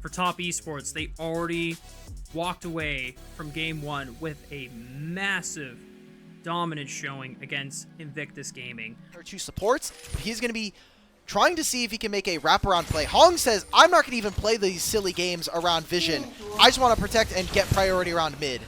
for Top Esports. They already walked away from game one with a massive dominant showing against Invictus Gaming. Or two supports, but he's going to be trying to see if he can make a wraparound play. Hong says, I'm not going to even play these silly games around vision. I just want to protect and get priority around mid.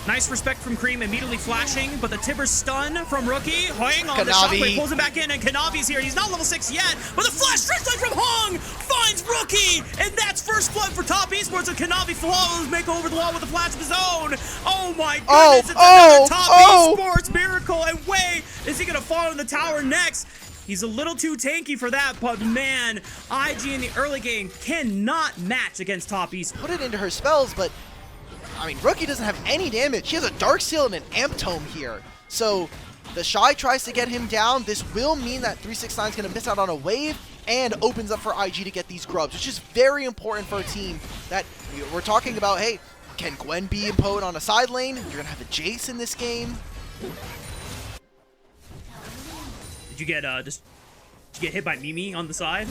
Nice respect from Cream, immediately flashing, but the Tibber stun from Rookie. Hang on, Kanavi. the shockwave pulls him back in, and Kanavi's here. He's not level 6 yet, but the flash straight line from Hong finds Rookie, and that's first blood for Top Esports, and Kanavi follows Mako over the wall with a flash of his own. Oh my goodness, it's another Top Esports miracle, and Wei, is he gonna fall in the tower next? He's a little too tanky for that, but man, IG in the early game cannot match against Top Esports. Put it into her spells, but I mean, Rookie doesn't have any damage. He has a Dark Seal and an Amp Tome here. So the Shy tries to get him down. This will mean that 369 is going to miss out on a wave and opens up for IG to get these grubs, which is very important for a team that we're talking about. Hey, can Gwen be imposed on a side lane? You're going to have a Jace in this game. Did you get hit by Mimi on the side?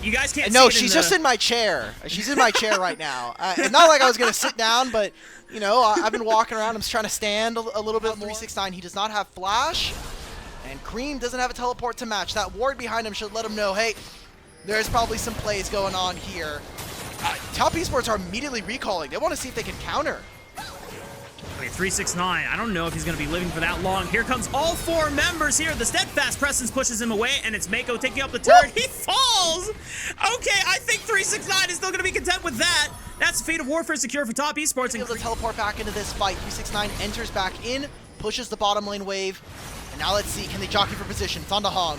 You guys can't. No, see it she's just in my chair. She's in my chair right now. It's not like I was gonna sit down, but you know, I've been walking around. I'm just trying to stand a little bit more. 369. He does not have flash, and Cream doesn't have a teleport to match. That ward behind him should let him know, hey, there's probably some plays going on here. Top Esports are immediately recalling. They want to see if they can counter. Okay, 369. I don't know if he's going to be living for that long. Here comes all four members here. The steadfast presence pushes him away, and it's Mako taking up the turret. He falls! Okay, I think 369 is still going to be content with that. That's the fate of warfare secure for Top Esports. Able to teleport back into this fight. 369 enters back in, pushes the bottom lane wave. And now let's see, can they jockey for position? It's on to Hong.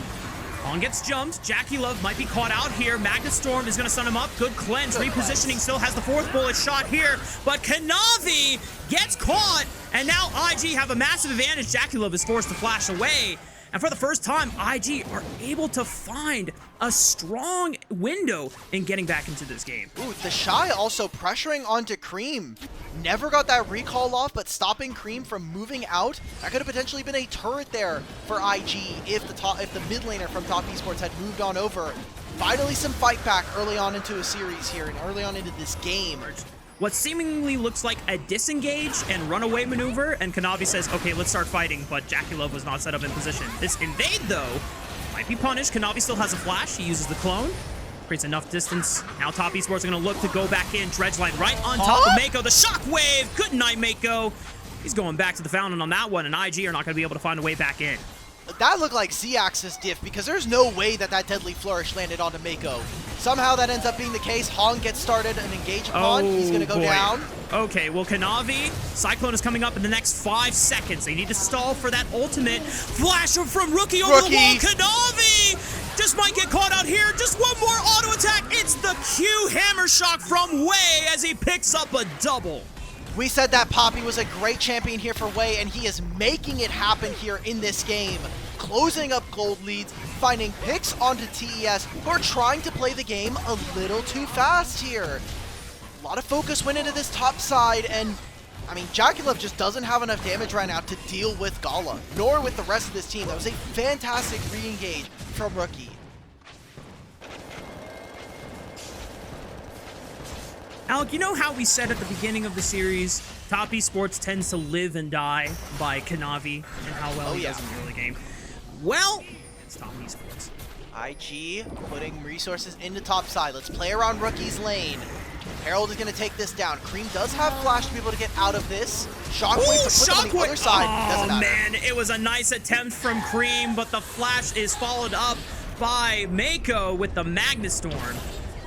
Hong gets jumped. Jackie Love might be caught out here. Magnus Storm is going to stun him up. Good cleanse. Repositioning still has the fourth bullet shot here. But Kanavi gets caught. And now IG have a massive advantage. Jackie Love is forced to flash away. And for the first time, IG are able to find a strong window in getting back into this game. Ooh, the Shy also pressuring onto Cream. Never got that recall off, but stopping Cream from moving out. That could have potentially been a turret there for IG if the mid laner from Top Esports had moved on over. Finally some fight back early on into a series here and early on into this game. What seemingly looks like a disengage and runaway maneuver, and Kanavi says, okay, let's start fighting, but Jackie Love was not set up in position. This invade, though, might be punished. Kanavi still has a flash. He uses the clone. Creates enough distance. Now Top Esports are going to look to go back in. Dredgeline right on top of Mako. The shockwave. Good night, Mako. He's going back to the fountain on that one, and IG are not going to be able to find a way back in. That looked like Z-axis diff because there's no way that deadly flourish landed onto Mako. Somehow that ends up being the case. Hong gets started and engaged upon. He's going to go down. Okay, well, Kanavi, Cyclone is coming up in the next 5 seconds. They need to stall for that ultimate. Flash from Rookie over the wall. Kanavi just might get caught out here. Just one more auto attack. It's the Q hammer shock from Wei as he picks up a double. We said that Poppy was a great champion here for Wei, and he is making it happen here in this game. Closing up gold leads, finding picks onto TES, who are trying to play the game a little too fast here. A lot of focus went into this top side, and I mean, Jackie Love just doesn't have enough damage right now to deal with Gala, nor with the rest of this team. That was a fantastic re-engage from Rookie. Alec, you know how we said at the beginning of the series, Top Esports tends to live and die by Kanavi and how well he does in the early game? Well, it's Top Esports. IG putting resources into top side. Let's play around Rookie's lane. Herald is going to take this down. Cream does have flash to be able to get out of this. Shockwave to put on the other side. Oh, man, it was a nice attempt from Cream, but the flash is followed up by Mako with the Magnus Storm.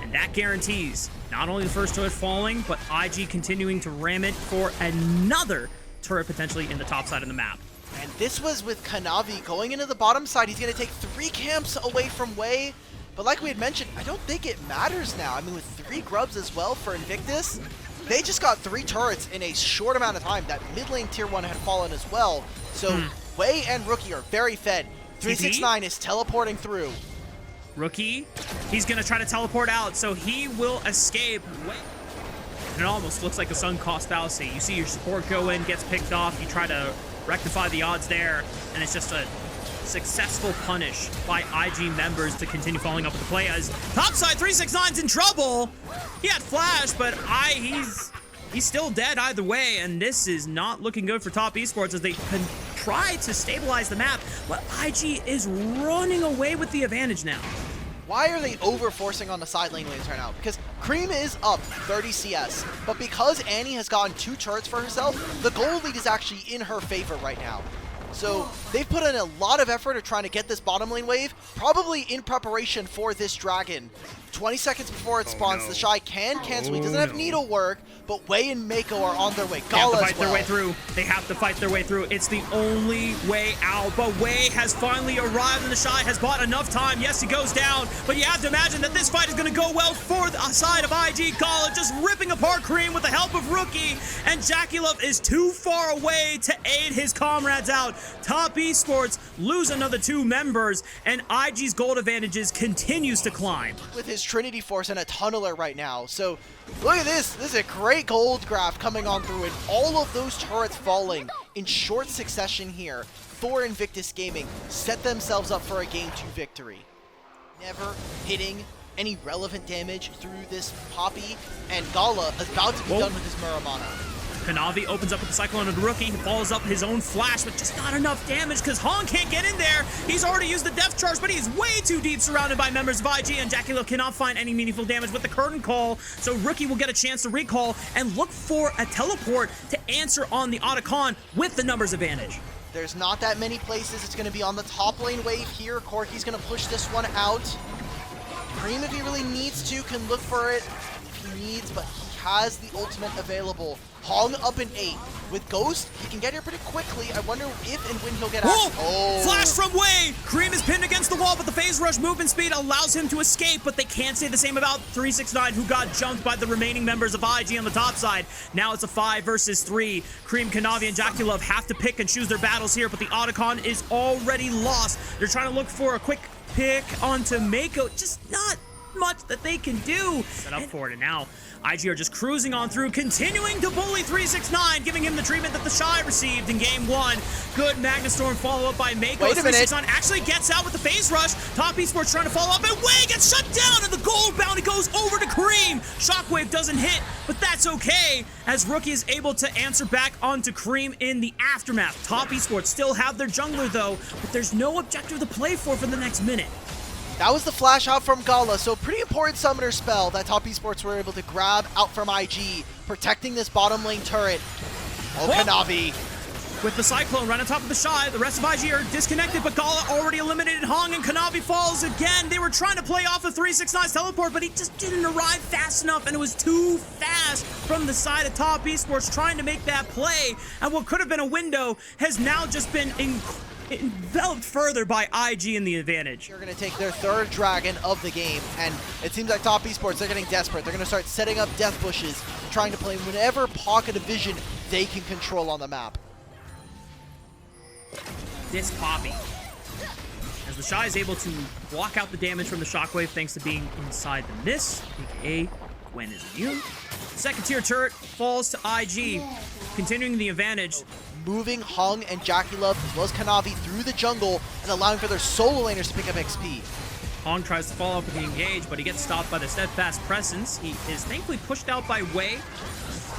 And that guarantees not only the first turret falling, but IG continuing to ram it for another turret potentially in the top side of the map. And this was with Kanavi going into the bottom side. He's going to take 3 camps away from Wei. But like we had mentioned, I don't think it matters now. I mean, with 3 grubs as well for Invictus, they just got 3 turrets in a short amount of time. That mid lane tier 1 had fallen as well. So Wei and Rookie are very fed. 369 is teleporting through. Rookie, he's going to try to teleport out, so he will escape. And it almost looks like a sunk cost fallacy. You see your support go in, gets picked off, you try to rectify the odds there, and it's just a successful punish by IG members to continue following up with the play as topside 369's in trouble. He had flash, but he's still dead either way, and this is not looking good for Top Esports as they try to stabilize the map, but IG is running away with the advantage now. Why are they over-forcing on the side lane lanes right now? Because Cream is up 30 CS, but because Annie has gotten 2 turrets for herself, the gold lead is actually in her favor right now. So they've put in a lot of effort of trying to get this bottom lane wave, probably in preparation for this dragon. 20 seconds before it spawns, the Shy can cancel. He doesn't have needlework, but Wei and Mako are on their way. Gala They have to fight their way through. They have to fight their way through. It's the only way out. But Wei has finally arrived, and the Shy has bought enough time. Yes, he goes down, but you have to imagine that this fight is going to go well for the side of IG. Gala just ripping apart Cream with the help of Rookie, and Jackie Love is too far away to aid his comrades out. Top Esports lose another 2 members, and IG's gold advantages continues to climb. With his Trinity Force and a Tunneler right now. So look at this. This is a great gold graph coming on through, and all of those turrets falling in short succession here for Invictus Gaming set themselves up for a Game 2 victory. Never hitting any relevant damage through this Poppy, and Gala is about to be done with his Muramana. Kanavi opens up with the Cyclone of the Rookie. He follows up his own flash, but just not enough damage because Hong can't get in there. He's already used the Death Charge, but he's way too deep surrounded by members of IG, and Jackie Love cannot find any meaningful damage with the Curtain Call. So Rookie will get a chance to recall and look for a teleport to answer on the Otacon with the numbers advantage. There's not that many places. It's going to be on the top lane wave here. Corky's going to push this one out. Cream, if he really needs to, can look for it if he needs, but he has the ultimate available. Hong up in 8. With Ghost, he can get here pretty quickly. I wonder if and when he'll get out. Oh! Flash from Wei! Cream is pinned against the wall, but the phase rush movement speed allows him to escape, but they can't say the same about 369, who got jumped by the remaining members of IG on the top side. Now it's a 5 versus 3. Cream, Kanavi, and Jackie Love have to pick and choose their battles here, but the Otacon is already lost. They're trying to look for a quick pick onto Mako. Just not much that they can do. Set up for it, and now IG are just cruising on through, continuing to bully 369, giving him the treatment that the Shy received in Game 1. Good Magnastorm follow-up by Mako. 369 actually gets out with the phase rush. Top Esports trying to follow up, and Wei gets shut down, and the gold bounty goes over to Cream. Shockwave doesn't hit, but that's okay, as Rookie is able to answer back onto Cream in the aftermath. Top Esports still have their jungler, though, but there's no objective to play for the next minute. That was the flash out from Gala, so pretty important summoner spell that Top Esports were able to grab out from IG, protecting this bottom lane turret. Kanavi. With the Cyclone right on top of the Shy, the rest of IG are disconnected, but Gala already eliminated Hong, and Kanavi falls again. They were trying to play off of 369's teleport, but he just didn't arrive fast enough, and it was too fast from the side of Top Esports trying to make that play, and what could have been a window has now just been enveloped further by IG in the advantage. They're going to take their 3rd dragon of the game, and it seems like Top Esports, they're getting desperate. They're going to start setting up death bushes, trying to play whatever pocket of vision they can control on the map. This Poppy, as the Shy is able to block out the damage from the Shockwave thanks to being inside the Mist, aka Gwen is immune. Second tier turret falls to IG, continuing the advantage. Moving Hong and Jackie Love as well as Kanavi through the jungle and allowing for their solo laners to pick up XP. Hong tries to follow up with the engage, but he gets stopped by the steadfast presence. He is thankfully pushed out by Wei.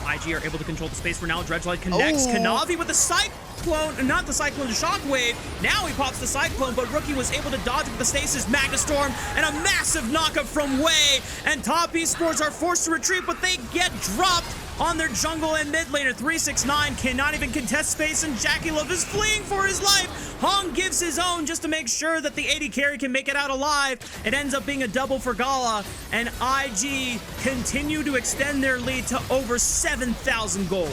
IG are able to control the space for now. Dredgelight connects. Kanavi with the Cyclone, not the Cyclone, the Shockwave. Now he pops the Cyclone, but Rookie was able to dodge with the Stasis, Magnastorm, and a massive knockup from Wei. And Top Esports are forced to retreat, but they get dropped on their jungle and mid laner. 369 cannot even contest space, and Jackie Love is fleeing for his life. Hong gives his own just to make sure that the AD carry can make it out alive. It ends up being a double for Gala, and IG continue to extend their lead to over 7,000 gold.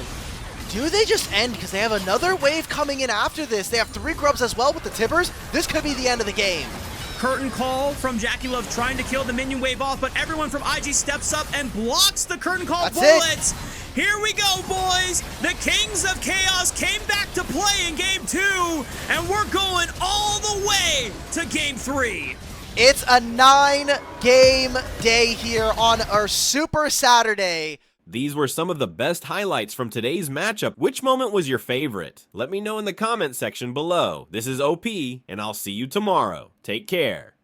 Do they just end? Because they have another wave coming in after this. They have 3 grubs as well with the Tibbers. This could be the end of the game. Curtain call from Jackie Love trying to kill the minion wave off, but everyone from IG steps up and blocks the curtain call bullets. Here we go, boys. The Kings of Chaos came back to play in Game 2, and we're going all the way to Game 3. It's a 9-game day here on our Super Saturday. These were some of the best highlights from today's matchup. Which moment was your favorite? Let me know in the comment section below. This is OP, and I'll see you tomorrow. Take care.